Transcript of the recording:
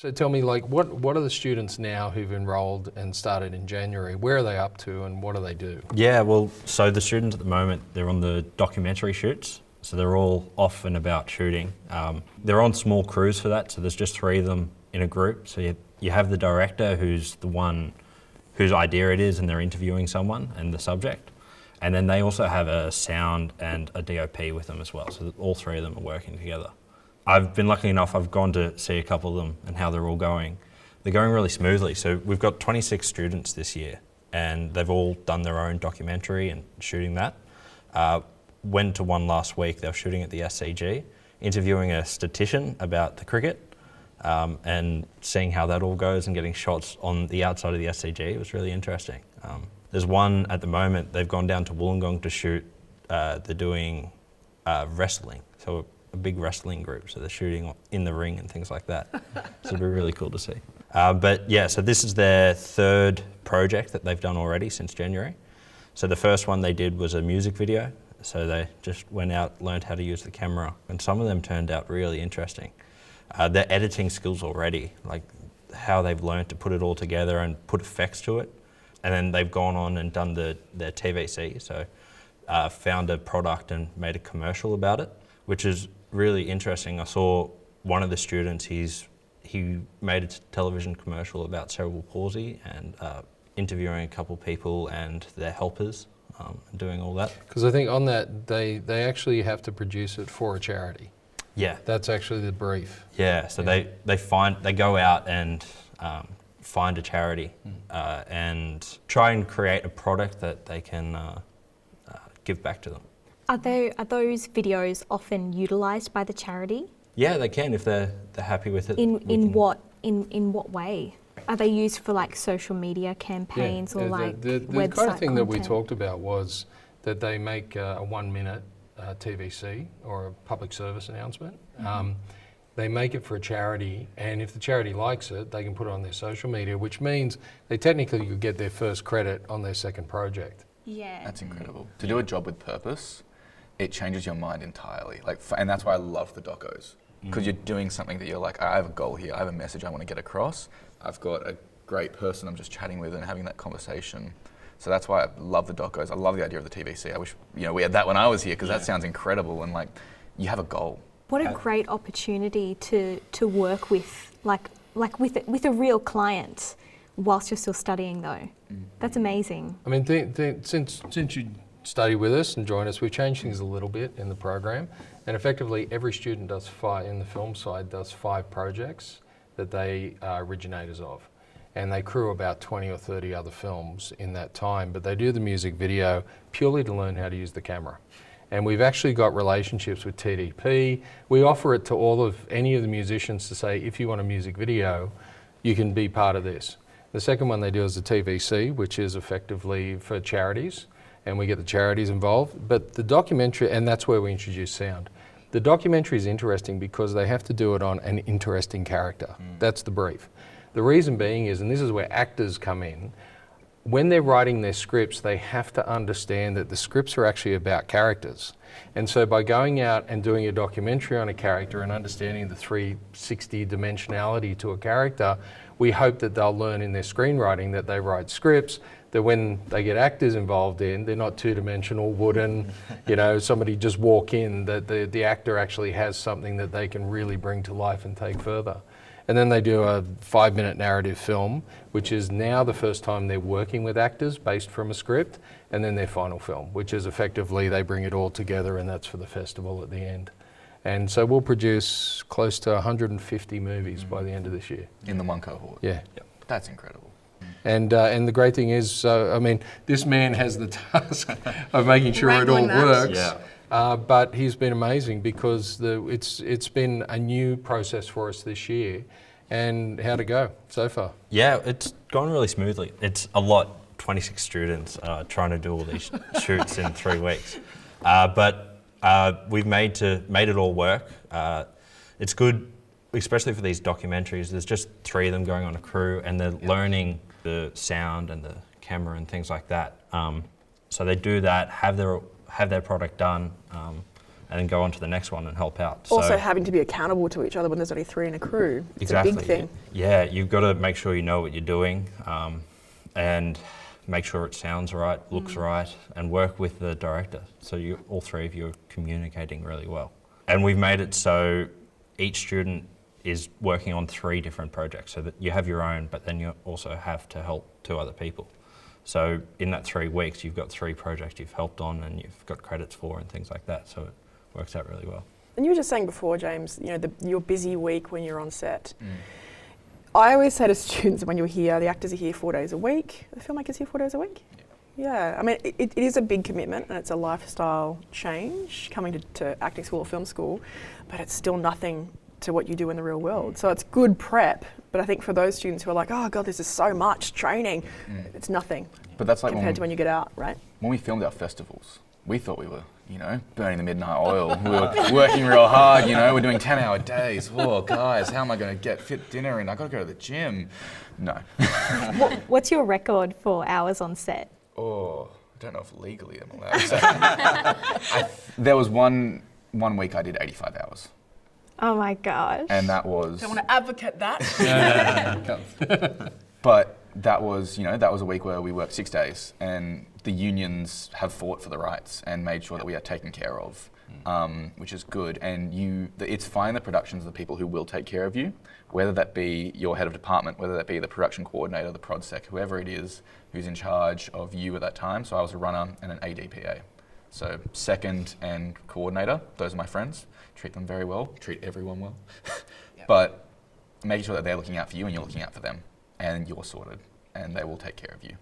So tell me, like, what are the students now who've enrolled and started in January? Where are they up to and what do they do? Yeah, well, so the students at the moment, they're on the documentary shoots. So they're all off and about shooting. They're on small crews for that, so there's just 3 of them in a group. So you have the director, who's the one whose idea it is, and they're interviewing someone and the subject. And then they also have a sound and a DOP with them as well. So all 3 of them are working together. I've been lucky enough, I've gone to see a couple of them and how they're all going. They're going really smoothly. So we've got 26 students this year and they've all done their own documentary and shooting that. Went to one last week, they were shooting at the SCG, interviewing a statistician about the cricket and seeing how that all goes and getting shots on the outside of the SCG. It was really interesting. There's one at the moment, they've gone down to Wollongong to shoot, they're doing wrestling. So a big wrestling group, so they're shooting in the ring and things like that. So it'll be really cool to see. But yeah, so this is their 3rd project that they've done already since January. So the first one they did was a music video. So they just went out, learned how to use the camera, and some of them turned out really interesting. Their editing skills already, like how they've learned to put it all together and put effects to it. And then they've gone on and done their TVC, so found a product and made a commercial about it, which is really interesting. I saw one of the students, he made a television commercial about cerebral palsy and interviewing a couple people and their helpers, doing all that. Because I think on that, they actually have to produce it for a charity. Yeah. That's actually the brief. Yeah, so they go out and find a charity and try and create a product that they can give back to them. Are those videos often utilised by the charity? Yeah, they can if they're happy with it. In what way? Are they used for like social media campaigns or like the website kind of thing that we content? talked about was that they make a 1-minute TVC or a public service announcement. They make it for a charity, and if the charity likes it, they can put it on their social media, which means they technically could get their first credit on their second project. Yeah. That's incredible. To do a job with purpose, it changes your mind entirely. And that's why I love the docos, because you're doing something that you're like, I have a goal here, I have a message I want to get across. I've got a great person I'm just chatting with and having that conversation. So that's why I love the docos. I love the idea of the TVC. I wish we had that when I was here, because that sounds incredible, and like you have a goal. What a great opportunity to work with with a real client whilst you're still studying though. That's amazing. I mean, since you study with us and join us, we've changed things a little bit in the program, and effectively every student does 5, in the film side, does 5 projects that they are originators of. And they crew about 20 or 30 other films in that time, but they do the music video purely to learn how to use the camera. And we've actually got relationships with TDP. We offer it to any of the musicians to say, if you want a music video, you can be part of this. The second one they do is the TVC, which is effectively for charities, and we get the charities involved. But the documentary, and that's where we introduce sound. The documentary is interesting because they have to do it on an interesting character. That's the brief. The reason being is, and this is where actors come in, when they're writing their scripts, they have to understand that the scripts are actually about characters. And so by going out and doing a documentary on a character and understanding the 360 dimensionality to a character, we hope that they'll learn in their screenwriting that they write scripts that when they get actors involved in, they're not two-dimensional, wooden, somebody just walk in, that the actor actually has something that they can really bring to life and take further. And then they do a 5-minute narrative film, which is now the first time they're working with actors based from a script, and then their final film, which is effectively they bring it all together, and that's for the festival at the end. And so we'll produce close to 150 movies by the end of this year. In the one cohort? Yeah. Yep. That's incredible. And the great thing is, this man has the task of making sure it all works. Yeah. But he's been amazing because it's been a new process for us this year. And how'd it go so far? Yeah, it's gone really smoothly. It's a lot, 26 students trying to do all these shoots in 3 weeks. But we've made it all work. It's good, especially for these documentaries. There's just 3 of them going on a crew, and they're learning the sound and the camera and things like that. So they do that, have their product done, and then go on to the next one and help out. Also So, having to be accountable to each other when there's only 3 in a crew. It's exactly. a big thing. Yeah, you've got to make sure you know what you're doing, and make sure it sounds right, looks right, and work with the director. So all 3 of you are communicating really well. And we've made it so each student is working on 3 different projects, so that you have your own, but then you also have to help 2 other people. So in that 3 weeks, you've got 3 projects you've helped on and you've got credits for and things like that. So it works out really well. And you were just saying before, James, your busy week when you're on set. I always say to students when you're here, the actors are here 4 days a week, the filmmakers here 4 days a week. Yeah, I mean, it is a big commitment and it's a lifestyle change coming to acting school or film school, but it's still nothing to what you do in the real world. So it's good prep, but I think for those students who are like, oh God, this is so much training, it's nothing But that's like compared to when you get out, right? when we filmed our festivals, we thought we were, burning the midnight oil. We were working real hard, we're doing 10-hour days. Whoa, guys, how am I going to get fit dinner and I got to go to the gym? No. What's your record for hours on set? Oh, I don't know if legally I'm allowed to say. There was one week I did 85 hours. Oh my gosh. And that was... Don't want to advocate that. But that was, that was a week where we worked 6 days and the unions have fought for the rights and made sure that we are taken care of, which is good. And it's fine, the productions are the people who will take care of you, whether that be your head of department, whether that be the production coordinator, the prod sec, whoever it is who's in charge of you at that time. So I was a runner and an ADPA. So second and coordinator, those are my friends. Treat them very well, treat everyone well. But making sure that they're looking out for you and you're looking out for them and you're sorted and they will take care of you.